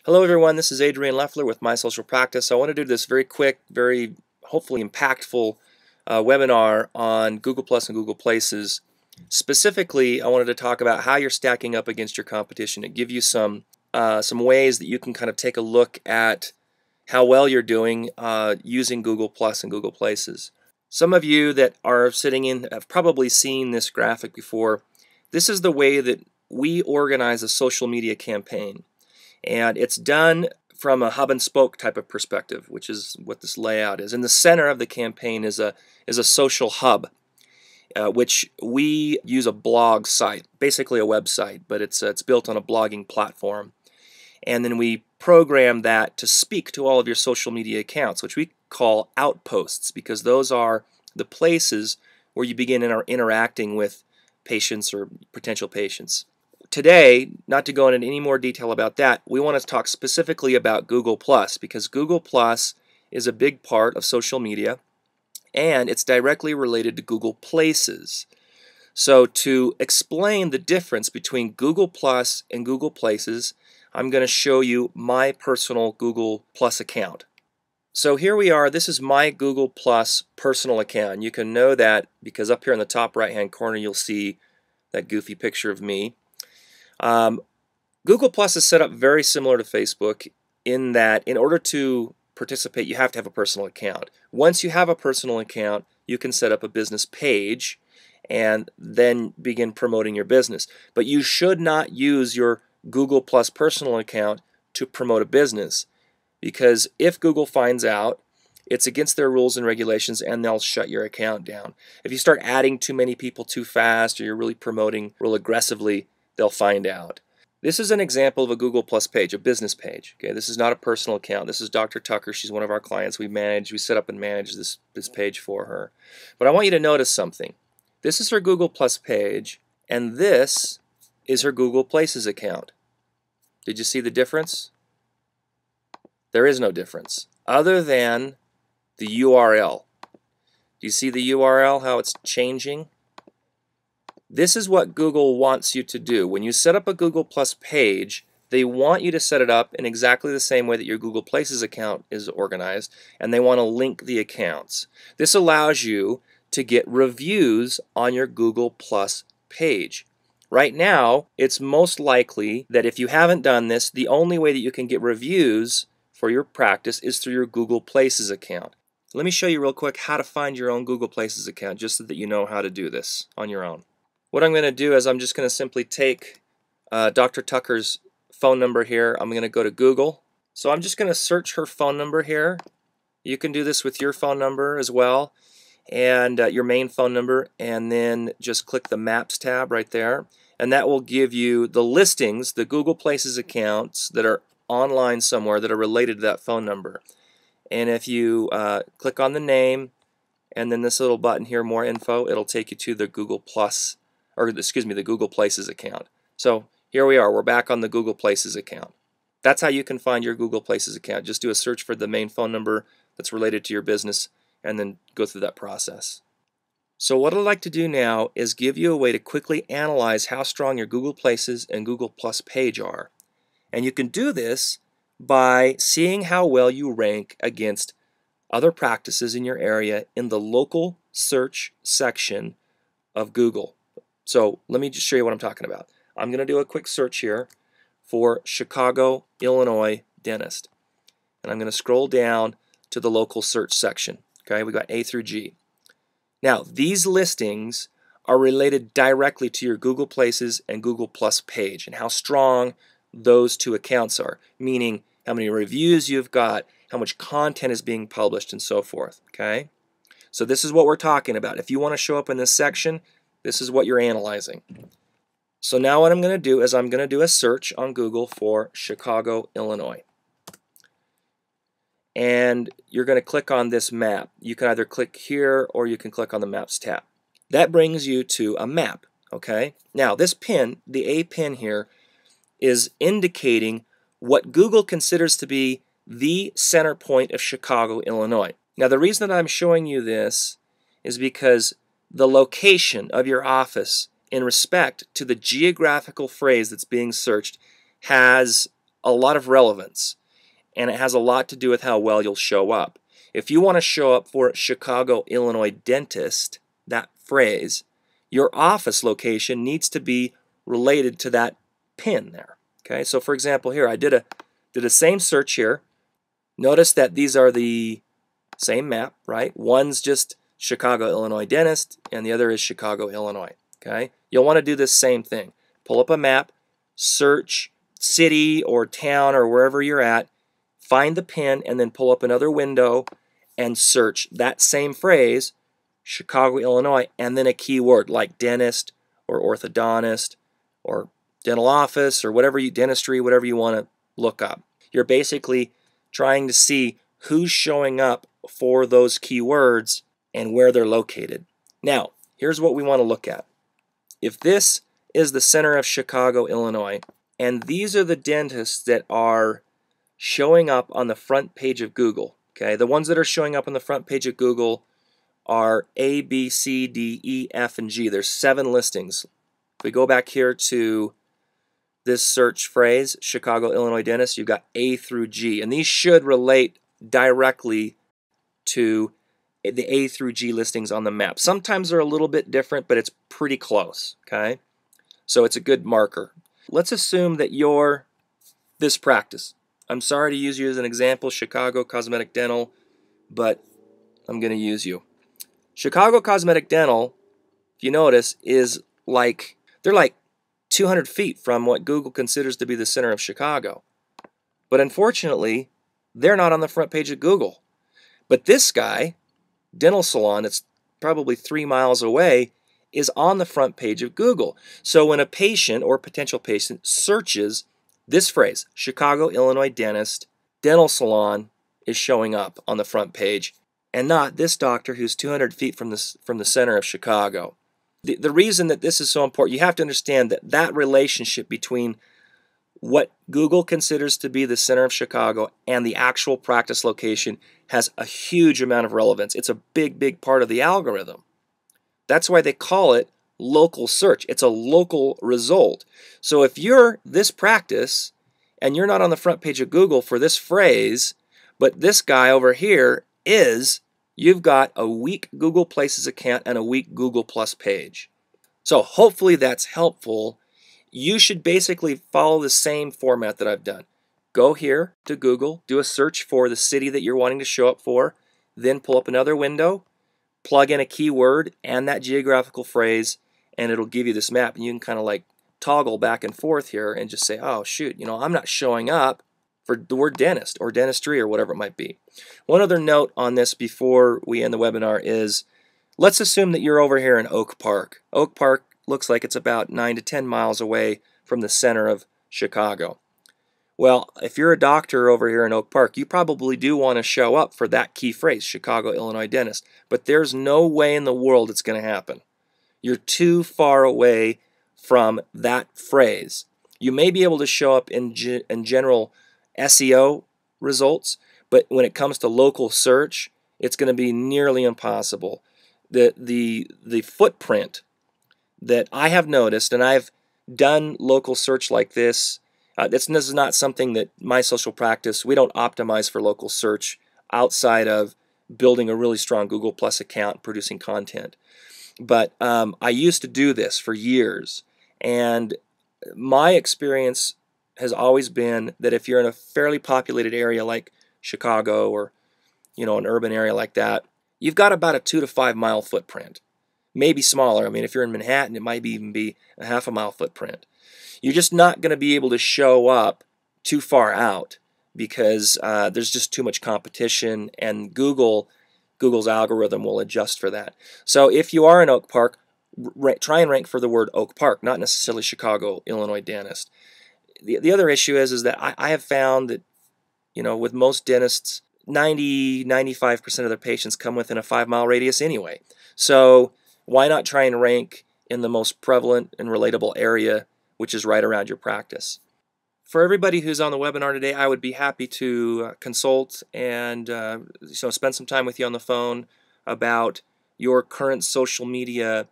Hello everyone, this is Adrian Lefler with My Social Practice. I want to do this very quick, very hopefully impactful webinar on Google Plus and Google Places. Specifically, I wanted to talk about how you're stacking up against your competition and give you some ways that you can kind of take a look at how well you're doing using Google Plus and Google Places. Some of you that are sitting in have probably seen this graphic before. This is the way that we organize a social media campaign. And it's done from a hub and spoke type of perspective, which is what this layout is. In the center of the campaign is a social hub, which we use a blog site, basically a website, but it's built on a blogging platform. And then we program that to speak to all of your social media accounts, which we call outposts, because those are the places where you begin interacting with patients or potential patients. Today, not to go into any more detail about that, we want to talk specifically about Google Plus, because Google Plus is a big part of social media and it's directly related to Google Places. So to explain the difference between Google Plus and Google Places, I'm going to show you my personal Google Plus account. So here we are. This is my Google Plus personal account. You can know that because up here in the top right hand corner you'll see that goofy picture of me. Google Plus is set up very similar to Facebook in that in order to participate you have to have a personal account. Once you have a personal account, you can set up a business page and then begin promoting your business. But you should not use your Google Plus personal account to promote a business, because if Google finds out, it's against their rules and regulations and they'll shut your account down. If you start adding too many people too fast or you're really promoting real aggressively, they'll find out. This is an example of a Google Plus page, a business page. Okay, this is not a personal account. This is Dr. Tucker. She's one of our clients. We set up and manage this page for her. But I want you to notice something. This is her Google Plus page, and this is her Google Places account. Did you see the difference? There is no difference, other than the URL. Do you see the URL, how it's changing? This is what Google wants you to do. When you set up a Google Plus page, they want you to set it up in exactly the same way that your Google Places account is organized, and they want to link the accounts. This allows you to get reviews on your Google Plus page. Right now, it's most likely that if you haven't done this, the only way that you can get reviews for your practice is through your Google Places account. Let me show you real quick how to find your own Google Places account, just so that you know how to do this on your own. What I'm going to do is I'm just going to simply take Dr. Tucker's phone number here. I'm going to go to Google. So I'm just going to search her phone number here. You can do this with your phone number as well, and your main phone number, and then just click the Maps tab right there, and that will give you the listings, the Google Places accounts that are online somewhere that are related to that phone number. And if you click on the name and then this little button here, More Info, it'll take you to the Google Plus, or excuse me, the Google Places account. So here we are. We're back on the Google Places account. That's how you can find your Google Places account. Just do a search for the main phone number that's related to your business and then go through that process. So what I'd like to do now is give you a way to quickly analyze how strong your Google Places and Google Plus page are. And you can do this by seeing how well you rank against other practices in your area in the local search section of Google. So let me just show you what I'm talking about. I'm going to do a quick search here for Chicago, Illinois dentist. And I'm going to scroll down to the local search section. Okay, we got A through G. Now, these listings are related directly to your Google Places and Google Plus page and how strong those two accounts are, meaning how many reviews you've got, how much content is being published, and so forth. Okay, so this is what we're talking about. If you want to show up in this section, this is what you're analyzing. So now what I'm going to do is I'm going to do a search on Google for Chicago, Illinois. And you're going to click on this map. You can either click here or you can click on the Maps tab. That brings you to a map. Okay. Now this pin, the A pin here, is indicating what Google considers to be the center point of Chicago, Illinois. Now the reason that I'm showing you this is because the location of your office in respect to the geographical phrase that's being searched has a lot of relevance, and it has a lot to do with how well you'll show up. If you want to show up for Chicago, Illinois dentist, that phrase, your office location needs to be related to that pin there. Okay, so for example here, I did a same search here. Notice that these are the same map, right? One's just Chicago, Illinois dentist, and the other is Chicago, Illinois. Okay, you'll want to do this same thing. Pull up a map, search city or town or wherever you're at, find the pin, and then pull up another window and search that same phrase, Chicago, Illinois, and then a keyword like dentist or orthodontist or dental office or whatever dentistry, whatever you want to look up. You're basically trying to see who's showing up for those keywords and where they're located. Now, here's what we want to look at. If this is the center of Chicago, Illinois, and these are the dentists that are showing up on the front page of Google, okay? The ones that are showing up on the front page of Google are A, B, C, D, E, F, and G. There's 7 listings. If we go back here to this search phrase, Chicago, Illinois dentist, you've got A through G. And these should relate directly to the A through G listings on the map. Sometimes they're a little bit different, but it's pretty close, okay? So it's a good marker. Let's assume that you're this practice. I'm sorry to use you as an example, Chicago Cosmetic Dental, but I'm going to use you. Chicago Cosmetic Dental, if you notice, is like, they're like 200 feet from what Google considers to be the center of Chicago. But unfortunately, they're not on the front page of Google. But this guy, dental salon, that's probably 3 miles away, is on the front page of Google. So when a patient or potential patient searches this phrase, Chicago, Illinois dentist, dental salon, is showing up on the front page, and not this doctor who's 200 feet from the center of Chicago. The reason that this is so important, you have to understand that relationship between what Google considers to be the center of Chicago and the actual practice location has a huge amount of relevance. It's a big, big part of the algorithm. That's why they call it local search. It's a local result. So if you're this practice and you're not on the front page of Google for this phrase, but this guy over here is, you've got a weak Google Places account and a weak Google Plus page. So hopefully that's helpful. You should basically follow the same format that I've done. Go here to Google, do a search for the city that you're wanting to show up for, then pull up another window, plug in a keyword and that geographical phrase, and it'll give you this map. And you can kind of like toggle back and forth here and just say, oh shoot, I'm not showing up for the word dentist or dentistry or whatever it might be. One other note on this before we end the webinar is, let's assume that you're over here in Oak Park. Oak Park looks like it's about 9 to 10 miles away from the center of Chicago. Well, if you're a doctor over here in Oak Park, you probably do want to show up for that key phrase, Chicago, Illinois dentist. But there's no way in the world it's going to happen. You're too far away from that phrase. You may be able to show up in general SEO results, but when it comes to local search, it's going to be nearly impossible. The footprint that I have noticed, and I've done local search like this, this is not something that my social practice, we don't optimize for local search outside of building a really strong Google Plus account, producing content. But I used to do this for years, and my experience has always been that if you're in a fairly populated area like Chicago or an urban area like that, you've got about a 2 to 5 mile footprint. Maybe smaller. I mean, if you're in Manhattan, it might even be a half a mile footprint. You're just not going to be able to show up too far out because there's just too much competition, and Google's algorithm will adjust for that. So if you are in Oak Park, try and rank for the word Oak Park, not necessarily Chicago, Illinois dentist. The other issue is that I have found that, with most dentists, 95% of their patients come within a 5 mile radius anyway. So why not try and rank in the most prevalent and relatable area, which is right around your practice? For everybody who's on the webinar today, I would be happy to consult and spend some time with you on the phone about your current social media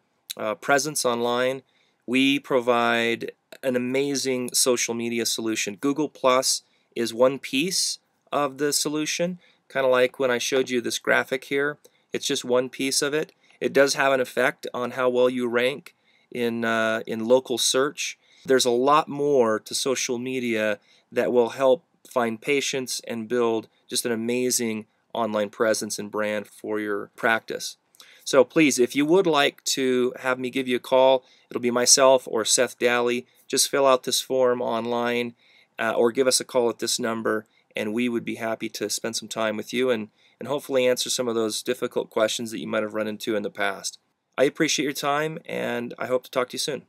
presence online. We provide an amazing social media solution. Google Plus is one piece of the solution, kind of like when I showed you this graphic here. It's just one piece of it. It does have an effect on how well you rank in local search. There's a lot more to social media that will help find patients and build just an amazing online presence and brand for your practice. So please, if you would like to have me give you a call, it'll be myself or Seth Daly. Just fill out this form online or give us a call at this number, and we would be happy to spend some time with you and hopefully answer some of those difficult questions that you might have run into in the past. I appreciate your time, and I hope to talk to you soon.